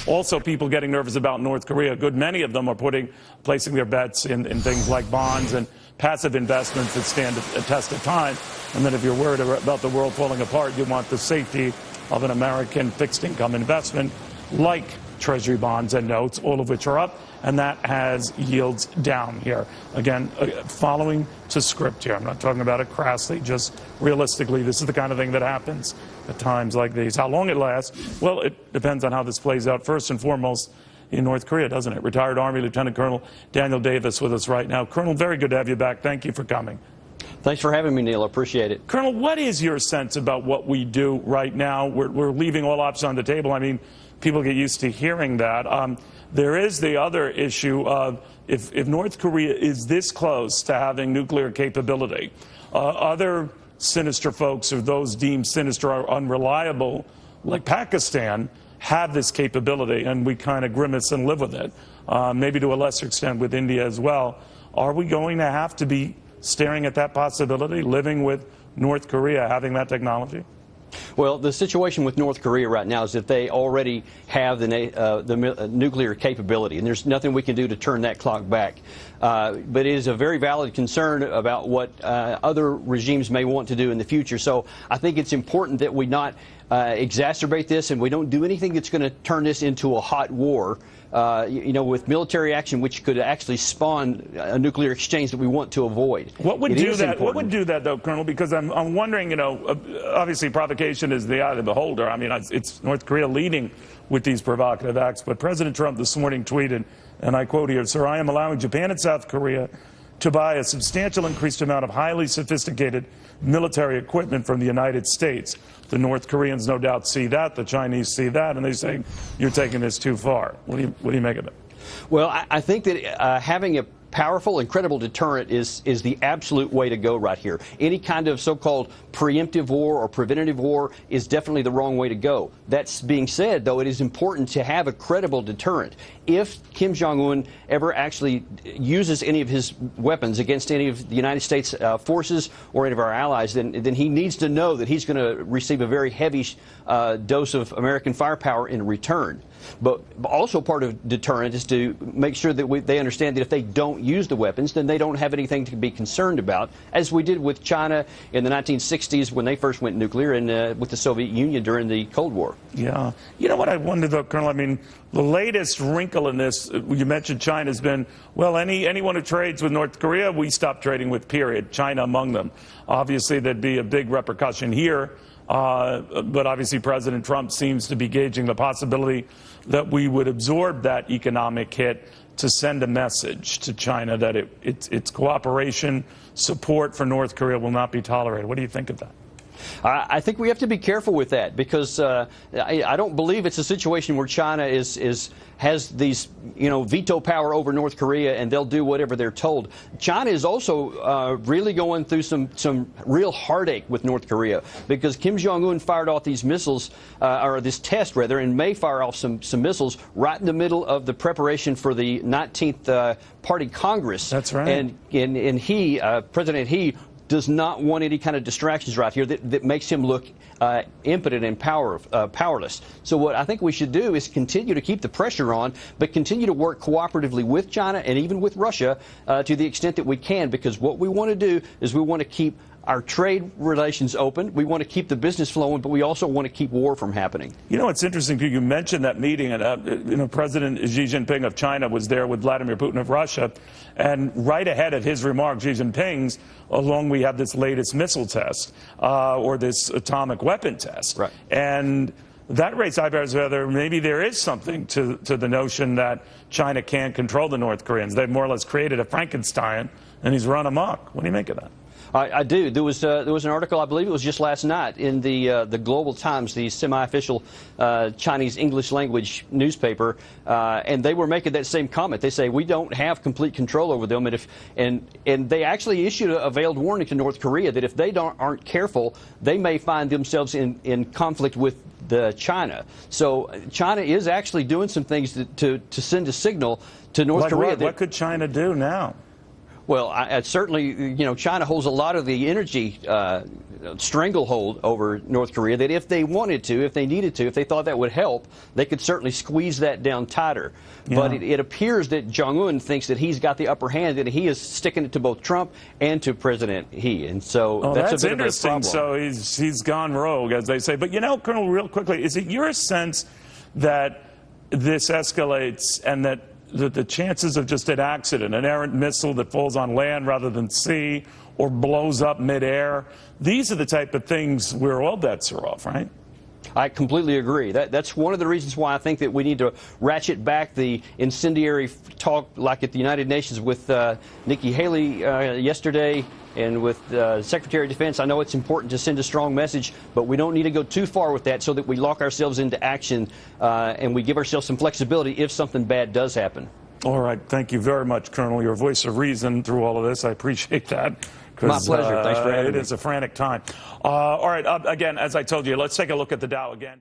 Also, people getting nervous about North Korea. A good many of them are placing their bets in things like bonds and passive investments that stand a test of time. And then if you're worried about the world falling apart, you want the safety of an American fixed income investment like Treasury bonds and notes, all of which are up, and that has yields down here. Again, following to script here. I'm not talking about it crassly, just realistically, this is the kind of thing that happens at times like these. How long it lasts? Well, it depends on how this plays out. First and foremost, in North Korea, doesn't it? Retired Army Lieutenant Colonel Daniel Davis with us right now. Colonel, very good to have you back. Thank you for coming. Thanks for having me, Neil. I appreciate it. Colonel, what is your sense about what we do right now? We're leaving all options on the table. I mean, people get used to hearing that. There is the other issue of if North Korea is this close to having nuclear capability, other sinister folks or those deemed sinister or unreliable, like Pakistan, have this capability, and we kind of grimace and live with it, maybe to a lesser extent with India as well. Are we going to have to be staring at that possibility, living with North Korea having that technology? Well, the situation with North Korea right now is that they already have the nuclear capability, and there's nothing we can do to turn that clock back. But it is a very valid concern about what other regimes may want to do in the future. So I think it's important that we not exacerbate this and we don't do anything that's going to turn this into a hot war. With military action, which could actually spawn a nuclear exchange that we want to avoid. What would do that? What would do that, though, Colonel? Because I'm wondering, obviously provocation is the eye of the beholder. I mean, it's North Korea leading with these provocative acts. But President Trump this morning tweeted, and I quote here, "Sir, I am allowing Japan and South Korea to buy a substantial increased amount of highly sophisticated military equipment from the United States." The North Koreans no doubt see that, the Chinese see that, and they say, you're taking this too far. What do you make of it? Well, I think that having a powerful and credible deterrent is the absolute way to go right here. Any kind of so-called preemptive war or preventative war is definitely the wrong way to go. That being said, though, it is important to have a credible deterrent. If Kim Jong-un ever actually uses any of his weapons against any of the United States forces or any of our allies, then he needs to know that he's going to receive a very heavy dose of American firepower in return. But also part of deterrent is to make sure that they understand that if they don't use the weapons, then they don't have anything to be concerned about, as we did with China in the 1960s when they first went nuclear, and with the Soviet Union during the Cold War. Yeah. You know what I wonder, though, Colonel? I mean, the latest wrinkle in this, you mentioned China, has been, well, anyone who trades with North Korea, we stop trading with, period, China among them. Obviously, there'd be a big repercussion here. But obviously President Trump seems to be gauging the possibility that we would absorb that economic hit to send a message to China that its cooperation, support for North Korea will not be tolerated. What do you think of that? I think we have to be careful with that, because I don't believe it's a situation where China has these, veto power over North Korea and they'll do whatever they're told. China is also really going through some real heartache with North Korea, because Kim Jong-un fired off these missiles, or this test rather, and may fire off some missiles right in the middle of the preparation for the 19th Party Congress. That's right. And he, President He, does not want any kind of distractions right here that makes him look impotent and powerless. So what I think we should do is continue to keep the pressure on, but continue to work cooperatively with China and even with Russia to the extent that we can, because what we want to do is we want to keep our trade relations open. We want to keep the business flowing, but we also want to keep war from happening. It's interesting, you mentioned that meeting, and President Xi Jinping of China was there with Vladimir Putin of Russia, and right ahead of his remarks, Xi Jinping's, we have this latest missile test, or this atomic weapon test. Right. And that raised eyebrows whether maybe there is something to the notion that China can't control the North Koreans. They've more or less created a Frankenstein, and he's run amok. What do you make of that? I do. There was an article, I believe it was just last night, in the Global Times, the semi-official Chinese English language newspaper, and they were making that same comment. They say we don't have complete control over them, and they actually issued a veiled warning to North Korea that if they aren't careful, they may find themselves in conflict with China. So China is actually doing some things to send a signal to North Korea. What could China do now? Well, I certainly, China holds a lot of the energy stranglehold over North Korea, that if they wanted to, if they needed to, if they thought that would help, they could certainly squeeze that down tighter. Yeah. But it appears that Jong-un thinks that he's got the upper hand, that he is sticking it to both Trump and to President He. And so that's a bit interesting. Of a problem. So he's gone rogue, as they say. But, Colonel, real quickly, is it your sense that this escalates and that the chances of just an accident, an errant missile that falls on land rather than sea or blows up midair, these are the type of things where all bets are off, right? I completely agree. That's one of the reasons why I think that we need to ratchet back the incendiary talk, like at the United Nations with Nikki Haley yesterday and with Secretary of Defense. I know it's important to send a strong message, but we don't need to go too far with that so that we lock ourselves into action and we give ourselves some flexibility if something bad does happen. All right. Thank you very much, Colonel. Your voice of reason through all of this. I appreciate that. My pleasure. Thanks for having me. It is a frantic time. All right. Again, as I told you, let's take a look at the Dow again.